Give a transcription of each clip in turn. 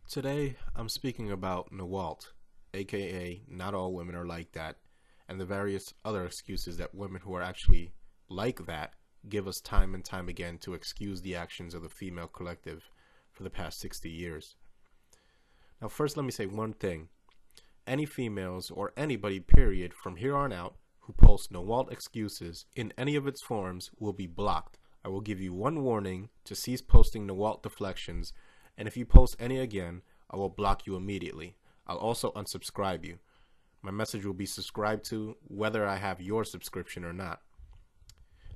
Today, I'm speaking about Nawalt, aka not all women are like that, and the various other excuses that women who are actually like that give us time and time again to excuse the actions of the female collective for the past 60 years. Now, first, let me say one thing. Any females or anybody, period, from here on out who post Nawalt excuses in any of its forms will be blocked. I will give you one warning to cease posting Nawalt deflections, and if you post any again, I will block you immediately. I'll also unsubscribe you. My message will be subscribed to whether I have your subscription or not.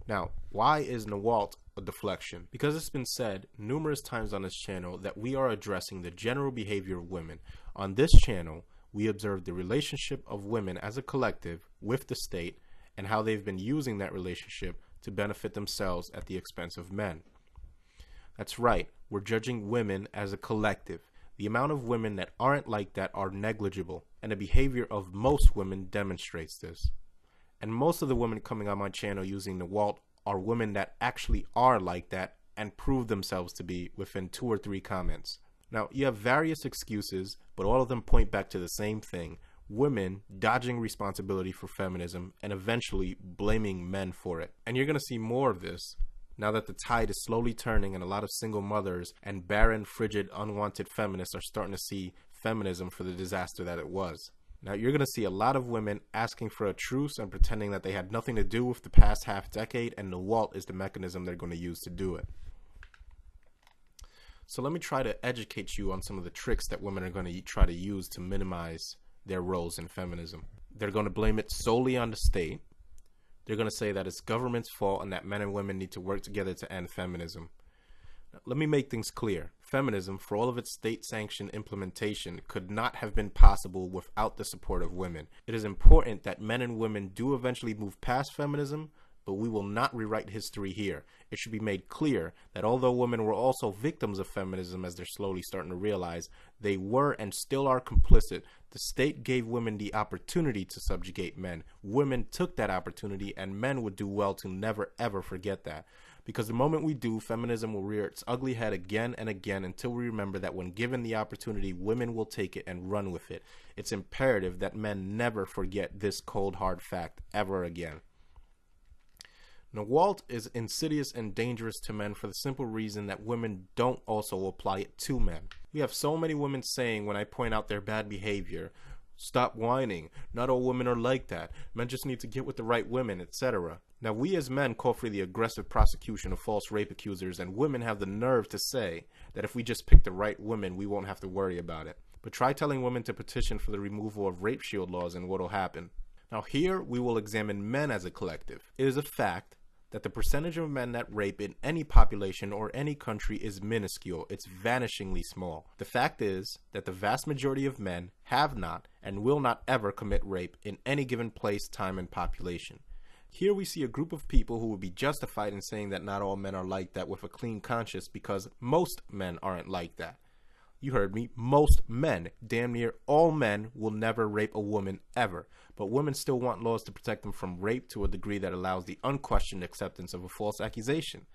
Now, why is Nawalt a deflection? Because it's been said numerous times on this channel that we are addressing the general behavior of women. On this channel, we observe the relationship of women as a collective with the state and how they've been using that relationship to benefit themselves at the expense of men. That's right, we're judging women as a collective. The amount of women that aren't like that are negligible, and the behavior of most women demonstrates this. And most of the women coming on my channel using Nawalt are women that actually are like that and prove themselves to be within 2 or 3 comments. Now, you have various excuses, but all of them point back to the same thing: women dodging responsibility for feminism and eventually blaming men for it. And you're going to see more of this now that the tide is slowly turning and a lot of single mothers and barren, frigid, unwanted feminists are starting to see feminism for the disaster that it was. Now, you're going to see a lot of women asking for a truce and pretending that they had nothing to do with the past half decade, and Nawalt is the mechanism they're going to use to do it. So let me try to educate you on some of the tricks that women are going to try to use to minimize their roles in feminism. They're going to blame it solely on the state. They're going to say that it's government's fault and that men and women need to work together to end feminism. Now, let me make things clear. Feminism, for all of its state-sanctioned implementation, could not have been possible without the support of women. It is important that men and women do eventually move past feminism, but we will not rewrite history here. It should be made clear that although women were also victims of feminism, as they're slowly starting to realize, they were and still are complicit. The state gave women the opportunity to subjugate men. Women took that opportunity, and men would do well to never ever forget that. Because the moment we do, feminism will rear its ugly head again and again until we remember that when given the opportunity, women will take it and run with it. It's imperative that men never forget this cold hard fact ever again. Nawalt is insidious and dangerous to men for the simple reason that women don't also apply it to men. We have so many women saying when I point out their bad behavior, "Stop whining, not all women are like that, men just need to get with the right women," etc. Now, we as men call for the aggressive prosecution of false rape accusers, and women have the nerve to say that if we just pick the right women, we won't have to worry about it. But try telling women to petition for the removal of rape shield laws and what'll happen. Now, here we will examine men as a collective. It is a fact that the percentage of men that rape in any population or any country is minuscule. It's vanishingly small. The fact is that the vast majority of men have not and will not ever commit rape in any given place, time, and population. Here we see a group of people who would be justified in saying that not all men are like that with a clean conscience because most men aren't like that. You heard me, most men, damn near all men, will never rape a woman ever. But women still want laws to protect them from rape to a degree that allows the unquestioned acceptance of a false accusation.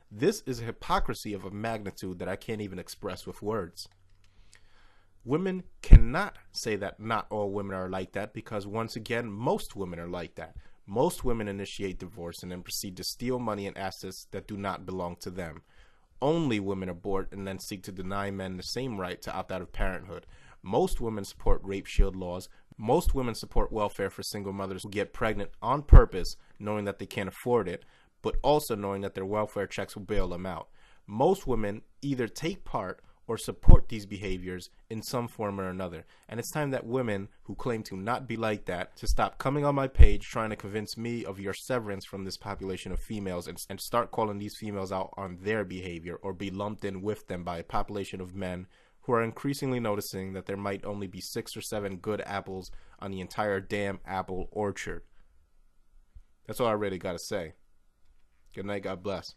This is a hypocrisy of a magnitude that I can't even express with words. Women cannot say that not all women are like that because, once again, most women are like that. Most women initiate divorce and then proceed to steal money and assets that do not belong to them. Only women abort and then seek to deny men the same right to opt out of parenthood. Most women support rape shield laws. Most women support welfare for single mothers who get pregnant on purpose, knowing that they can't afford it, but also knowing that their welfare checks will bail them out. Most women either take part or support these behaviors in some form or another. And it's time that women who claim to not be like that to stop coming on my page trying to convince me of your severance from this population of females and start calling these females out on their behavior or be lumped in with them by a population of men who are increasingly noticing that there might only be 6 or 7 good apples on the entire damn apple orchard. That's all I really gotta say. Good night, God bless.